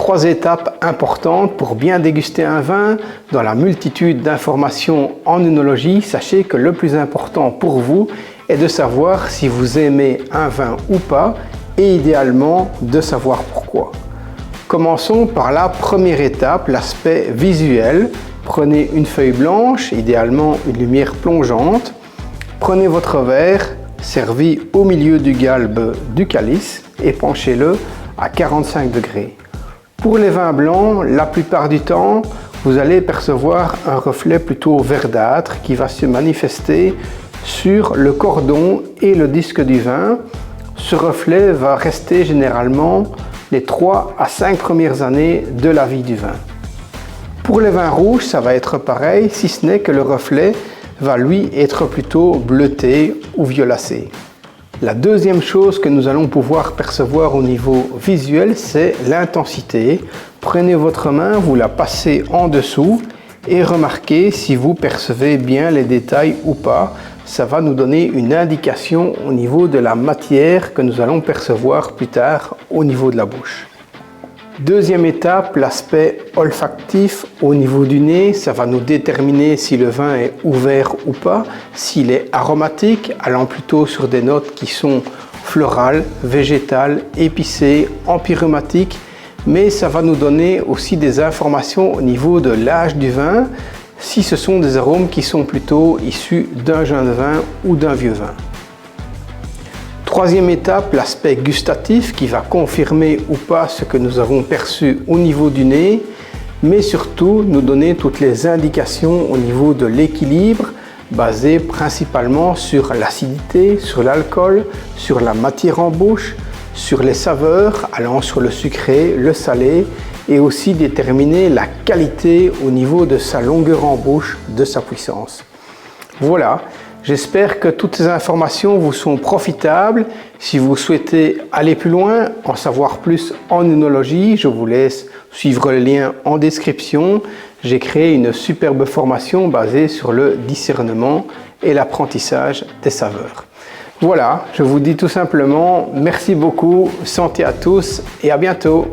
3 étapes importantes pour bien déguster un vin. Dans la multitude d'informations en œnologie, sachez que le plus important pour vous est de savoir si vous aimez un vin ou pas et idéalement de savoir pourquoi. Commençons par la première étape, l'aspect visuel. Prenez une feuille blanche, idéalement une lumière plongeante. Prenez votre verre, servi au milieu du galbe du calice et penchez-le à 45 degrés. Pour les vins blancs, la plupart du temps, vous allez percevoir un reflet plutôt verdâtre qui va se manifester sur le cordon et le disque du vin. Ce reflet va rester généralement les 3 à 5 premières années de la vie du vin. Pour les vins rouges, ça va être pareil, si ce n'est que le reflet va lui être plutôt bleuté ou violacé. La deuxième chose que nous allons pouvoir percevoir au niveau visuel, c'est l'intensité. Prenez votre main, vous la passez en dessous et remarquez si vous percevez bien les détails ou pas. Ça va nous donner une indication au niveau de la matière que nous allons percevoir plus tard au niveau de la bouche. Deuxième étape, l'aspect olfactif au niveau du nez. Ça va nous déterminer si le vin est ouvert ou pas, s'il est aromatique, allant plutôt sur des notes qui sont florales, végétales, épicées, empyreumatique, mais ça va nous donner aussi des informations au niveau de l'âge du vin, si ce sont des arômes qui sont plutôt issus d'un jeune vin ou d'un vieux vin. Troisième étape, l'aspect gustatif qui va confirmer ou pas ce que nous avons perçu au niveau du nez, mais surtout nous donner toutes les indications au niveau de l'équilibre, basé principalement sur l'acidité, sur l'alcool, sur la matière en bouche, sur les saveurs allant sur le sucré, le salé, et aussi déterminer la qualité au niveau de sa longueur en bouche, de sa puissance. Voilà. J'espère que toutes ces informations vous sont profitables. Si vous souhaitez aller plus loin, en savoir plus en œnologie, je vous laisse suivre le lien en description. J'ai créé une superbe formation basée sur le discernement et l'apprentissage des saveurs. Voilà, je vous dis tout simplement merci beaucoup, santé à tous et à bientôt.